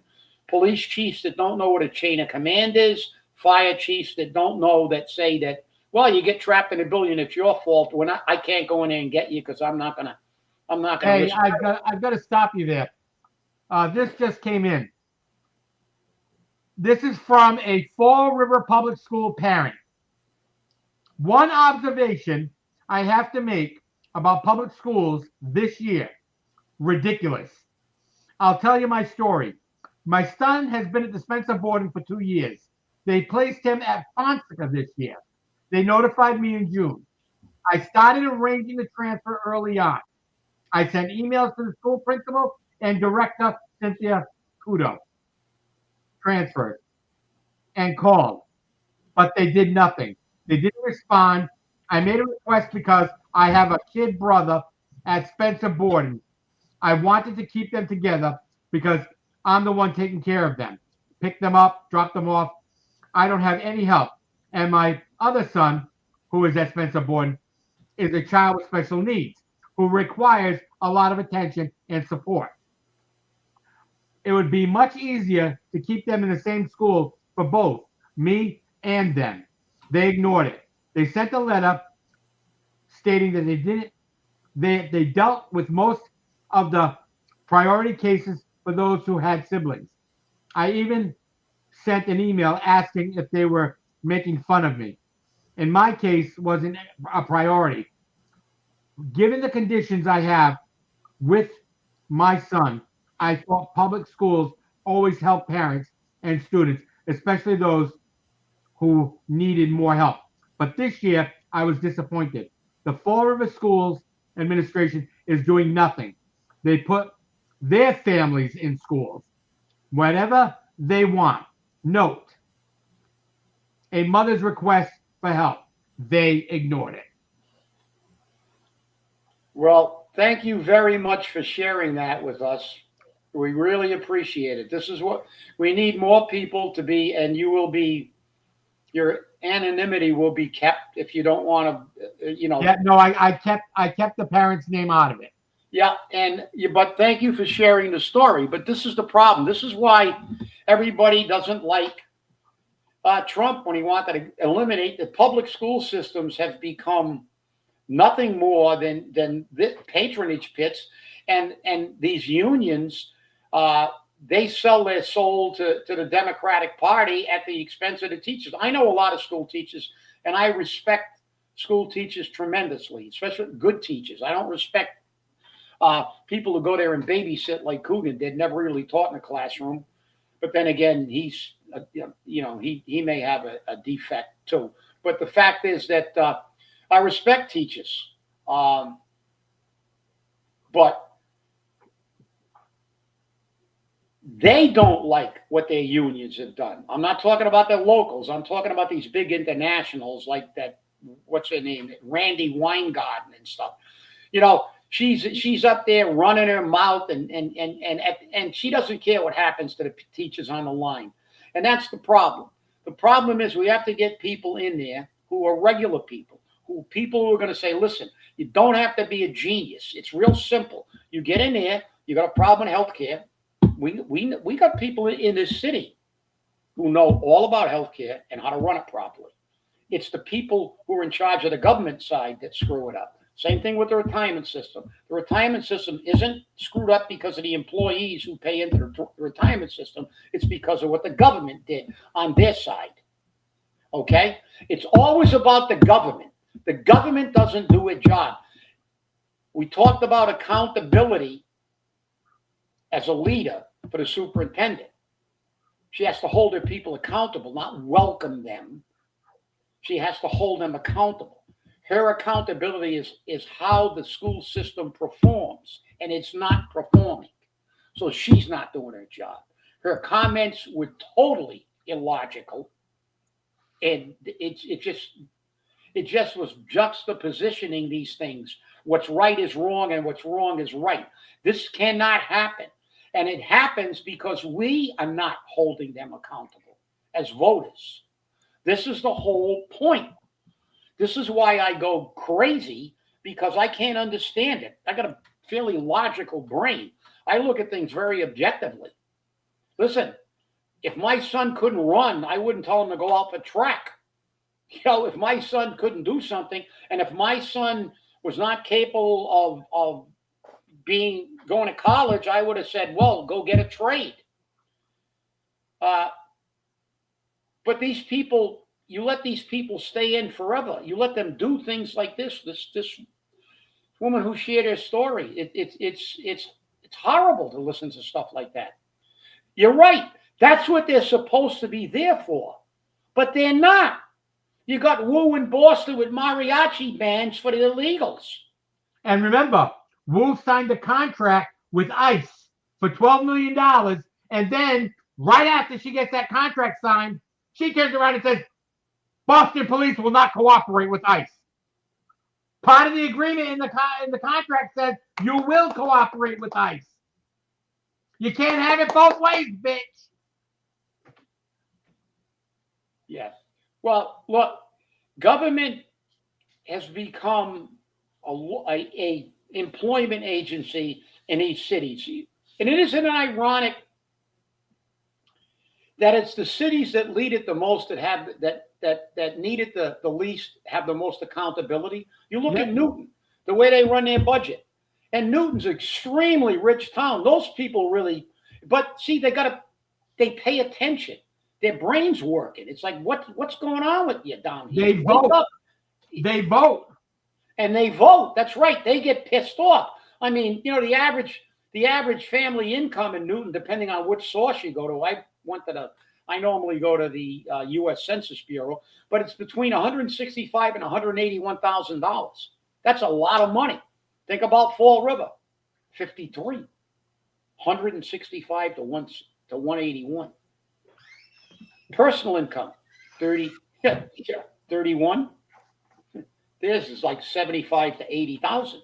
police chiefs that don't know what a chain of command is, fire chiefs that don't know, that say that, well, you get trapped in a building, it's your fault. I can't go in there and get you because I'm not gonna. Hey, I've got to stop you there. This just came in. This is from a Fall River Public School parent. One observation I have to make about public schools this year. Ridiculous. I'll tell you my story. My son has been at the Spencer boarding for 2 years. They placed him at Fonseca this year. They notified me in June. I started arranging the transfer early on. I sent emails to the school principal and director, Cynthia Kudo. Transferred and called, but they did nothing. They didn't respond. I made a request because I have a kid brother at Spencer boarding. I wanted to keep them together because I'm the one taking care of them. Pick them up, drop them off. I don't have any help. And my other son, who is at Spencer boarding, is a child with special needs who requires a lot of attention and support. It would be much easier to keep them in the same school for both me and them. They ignored it. They sent a letter stating that they dealt with most of the priority cases for those who had siblings. I even sent an email asking if they were making fun of me. In my case, wasn't a priority. Given the conditions I have with my son, I thought public schools always help parents and students, especially those who needed more help. But this year, I was disappointed. The Fall River Schools administration is doing nothing. They put their families in schools, whatever they want. Note, a mother's request for help. They ignored it. Well, thank you very much for sharing that with us. We really appreciate it. This is what we need, more people to be, and your anonymity will be kept if you don't want to, Yeah, no, I kept the parent's name out of it. Yeah, but thank you for sharing the story. But this is the problem. This is why everybody doesn't like Trump when he wanted to eliminate the public school systems. Have become nothing more than patronage pits, and these unions, they sell their soul to the Democratic Party at the expense of the teachers. I know a lot of school teachers, and I respect school teachers tremendously, especially good teachers. I don't respect people who go there and babysit like Coogan did, never really taught in a classroom. But then again, he's he may have a defect too. But the fact is that I respect teachers, but They don't like what their unions have done. I'm not talking about the locals. I'm talking about these big internationals like that. What's her name? Randy Weingarten and stuff. You know, she's up there running her mouth and she doesn't care what happens to the teachers on the line. And that's the problem. The problem is we have to get people in there who are regular people, who are going to say, listen, you don't have to be a genius. It's real simple. You get in there, you got a problem in healthcare. We got people in this city who know all about healthcare and how to run it properly. It's the people who are in charge of the government side that screw it up. Same thing with the retirement system. The retirement system isn't screwed up because of the employees who pay into the retirement system. It's because of what the government did on their side. Okay? It's always about the government. The government doesn't do its job. We talked about accountability as a leader for the superintendent. She has to hold her people accountable, not welcome them. She has to hold them accountable. Her accountability is how the school system performs, and it's not performing. So she's not doing her job. Her comments were totally illogical, and it just was juxtapositioning these things. What's right is wrong, and what's wrong is right. This cannot happen. And it happens because we are not holding them accountable as voters. This is the whole point. This is why I go crazy, because I can't understand it. I got a fairly logical brain. I look at things very objectively. Listen, if my son couldn't run, I wouldn't tell him to go out for track. You know, if my son couldn't do something, and if my son was not capable of going to college, I would have said, well, go get a trade. But these people, you let these people stay in forever. You let them do things like this. This woman who shared her story, it's horrible to listen to stuff like that. You're right. That's what they're supposed to be there for. But they're not. You got Wu in Boston with mariachi bands for the illegals. And remember, Wu signed a contract with ICE for $12 million. And then, right after she gets that contract signed, she turns around and says, Boston police will not cooperate with ICE. Part of the agreement in the contract says you will cooperate with ICE. You can't have it both ways, bitch. Yes. Well, look, government has become a employment agency in these cities. And it isn't ironic that it's the cities that lead it the most that need it the least have the most accountability. You look at Newton, the way they run their budget. And Newton's an extremely rich town. Those people really, but see, they pay attention. Their brains working. It's like, what's going on with you down here? They vote. They vote. And they vote. That's right. They get pissed off. I mean, you know, the average family income in Newton, depending on which source you go to, I normally go to the U.S. Census Bureau, but it's between $165,000 and $181,000. That's a lot of money. Think about Fall River, 53, 165 to 181. Personal income, 31. This is like 75 to 80,000.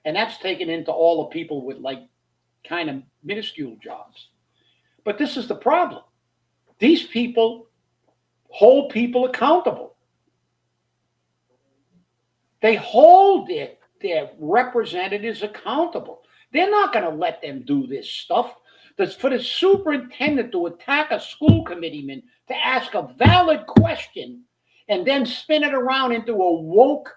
And that's taken into all the people with like kind of minuscule jobs. But this is the problem. These people hold people accountable. They hold their representatives accountable. They're not going to let them do this stuff. For the superintendent to attack a school committeeman, to ask a valid question, and then spin it around into a woke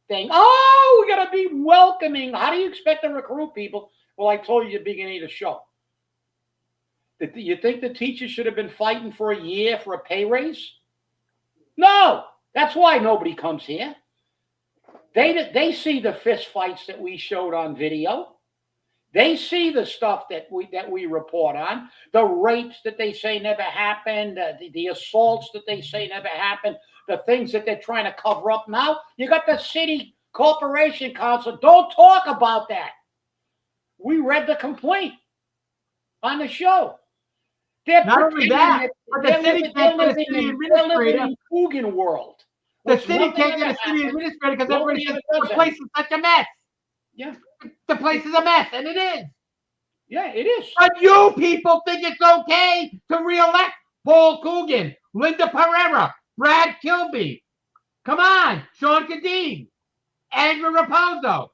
thing. Oh, we got to be welcoming. How do you expect to recruit people? Well, I told you at the beginning of the show. You think the teachers should have been fighting for a year for a pay raise? No. That's why nobody comes here. They see the fist fights that we showed on video. They see the stuff that we report on, the rapes that they say never happened, the assaults that they say never happened, the things that they're trying to cover up now. You got the city corporation council. Don't talk about that. We read the complaint. on the show. They're Not only that, but the city can't get a city they're living administrator. in Coogan world. The which city nothing can't get ever a city happens. administrator because everybody Nobody says ever the does place is such a mess. Yeah. The place is a mess, and it is. Yeah, it is. But you people think it's okay to reelect Paul Coogan, Linda Pereira, Brad Kilby. Come on, Sean Kadeen, Andrew Raposo.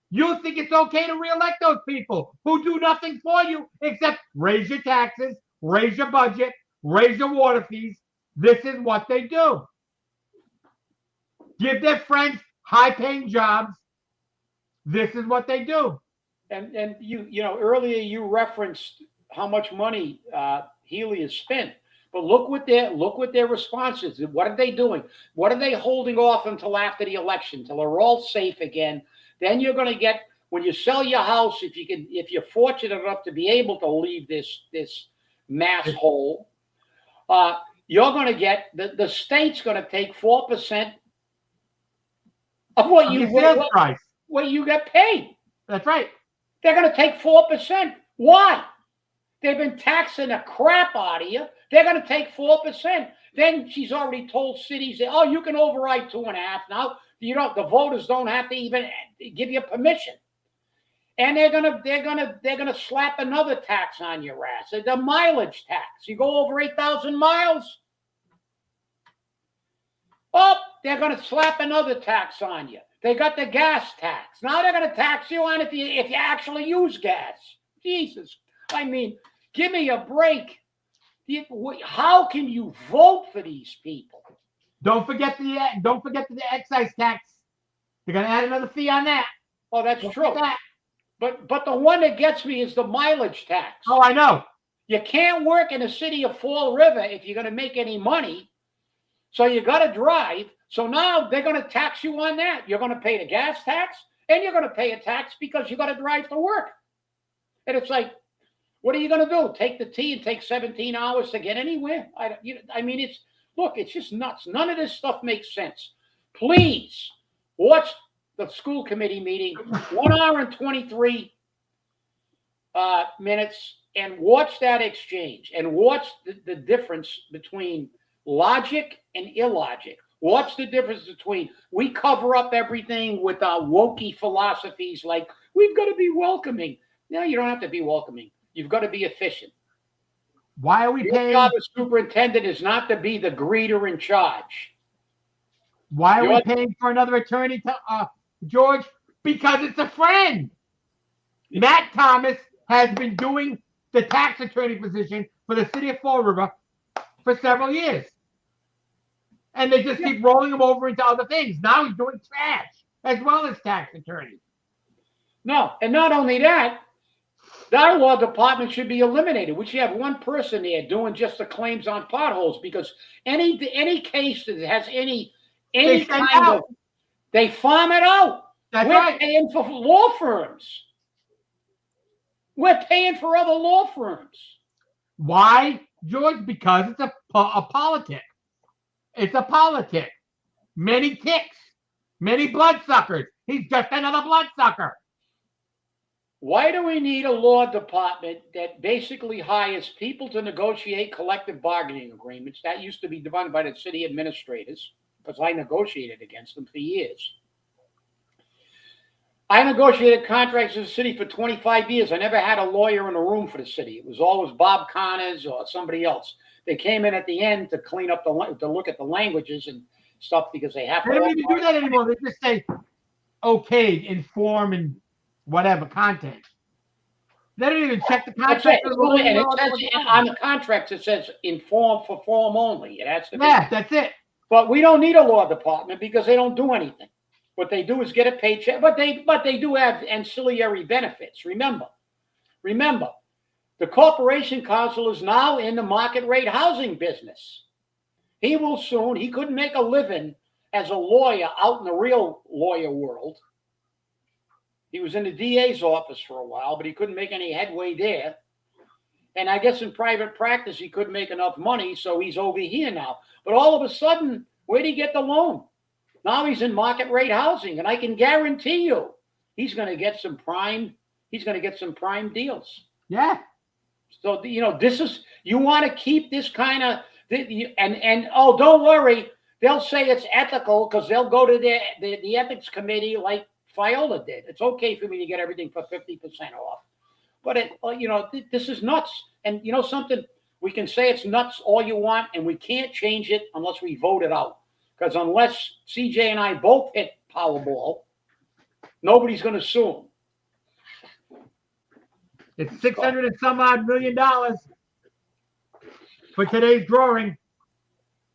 You think it's okay to reelect those people who do nothing for you except raise your taxes, raise your budget, raise your water fees. This is what they do. Give their friends high-paying jobs. This is what they do. And you know earlier you referenced how much money Healy has spent, but look what their response is. What are they doing? What are they holding off until after the election, till they're all safe again? Then you're going to get, when you sell your house, if you're fortunate enough to be able to leave this mass hole, you're going to get the state's going to take 4% of what you get paid. That's right. They're going to take 4%. Why? They've been taxing the crap out of you. They're going to take 4%. Then she's already told cities that, oh, you can override 2.5 now. The voters don't have to even give you permission. And they're gonna slap another tax on your ass. The mileage tax. You go over 8,000 miles. Oh, they're gonna slap another tax on you. They got the gas tax. Now they're gonna tax you on if you actually use gas. Jesus, I mean, give me a break. How can you vote for these people? Don't forget the excise tax. They're gonna add another fee on that. Oh, that's true. But the one that gets me is the mileage tax. Oh, I know. You can't work in the city of Fall River if you're going to make any money. So you got to drive. So now they're going to tax you on that. You're going to pay the gas tax and you're going to pay a tax because you got to drive to work. And it's like, what are you going to do? Take the T and take 17 hours to get anywhere? I mean, it's just nuts. None of this stuff makes sense. Please watch the school committee meeting, 1 hour and 23 minutes, and watch that exchange and watch the difference between logic and illogic. Watch the difference between we cover up everything with our wokey philosophies like we've got to be welcoming. No, you don't have to be welcoming. You've got to be efficient. Why are we paying? Your job as superintendent is not to be the greeter in charge. Why are we paying for another attorney George? Because it's a friend. Matt Thomas has been doing the tax attorney position for the city of Fall River for several years. And they just keep rolling him over into other things. Now he's doing trash as well as tax attorney. No, and not only that, our law department should be eliminated. We should have one person there doing just the claims on potholes because any case that has any kind of, they farm it out. We're paying for law firms. We're paying for other law firms. Why, George? Because it's a politic. It's a politic. Many ticks, many bloodsuckers. He's just another bloodsucker. Why do we need a law department that basically hires people to negotiate collective bargaining agreements? That used to be done by the city administrators because I negotiated against them for years. I negotiated contracts in the city for 25 years. I never had a lawyer in the room for the city. It was always Bob Connors or somebody else. They came in at the end to clean up to look at the languages and stuff because they have to. They don't even do that anymore. They just say, okay, in form and whatever content. They don't even check the contract. On the contracts, it says in form for form only. It has to be. Yeah, that's it. But we don't need a law department because they don't do anything. What they do is get a paycheck, but they do have ancillary benefits. Remember, the Corporation Council is now in the market rate housing business. He couldn't make a living as a lawyer out in the real lawyer world. He was in the DA's office for a while, but he couldn't make any headway there. And I guess in private practice, he couldn't make enough money, so he's over here now. But all of a sudden, where'd he get the loan? Now he's in market rate housing, and I can guarantee you he's going to get some prime deals. Yeah. So this is, you want to keep this kind of, and oh, don't worry, they'll say it's ethical because they'll go to the ethics committee like Fiola did. It's okay for me to get everything for 50% off, but this is nuts. And something, we can say it's nuts all you want, and we can't change it unless we vote it out. Because unless CJ and I both hit Powerball, nobody's going to sue them. It's 600 and some odd $million for today's drawing.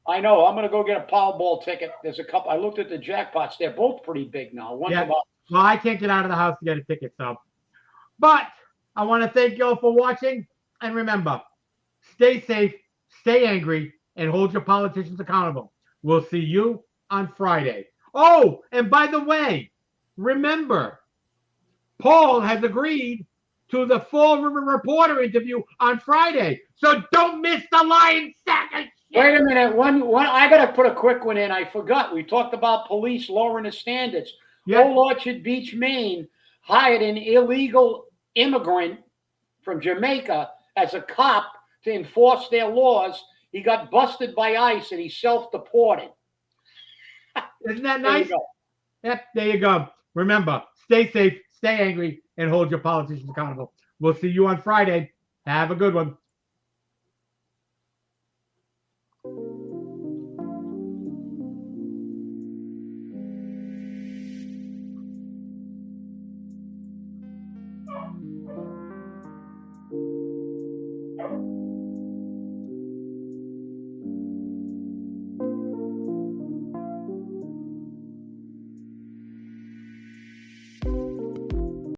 I know. I'm going to go get a Powerball ticket. There's a couple. I looked at the jackpots. They're both pretty big now. One's about. Well, I can't get out of the house to get a ticket, so. But I want to thank you all for watching. And remember, stay safe, stay angry, and hold your politicians accountable. We'll see you on Friday. Oh, and by the way, remember, Paul has agreed to the Fall River Reporter interview on Friday. So don't miss the lion sack of shit. Wait a minute. One. I got to put a quick one in. I forgot. We talked about police lowering the standards. Yeah. Old Orchard Beach, Maine, hired an illegal immigrant from Jamaica as a cop to enforce their laws. He got busted by ICE and he self-deported. Isn't that nice? Yep, there you go. Remember, stay safe, stay angry, and hold your politicians accountable. We'll see you on Friday. Have a good one.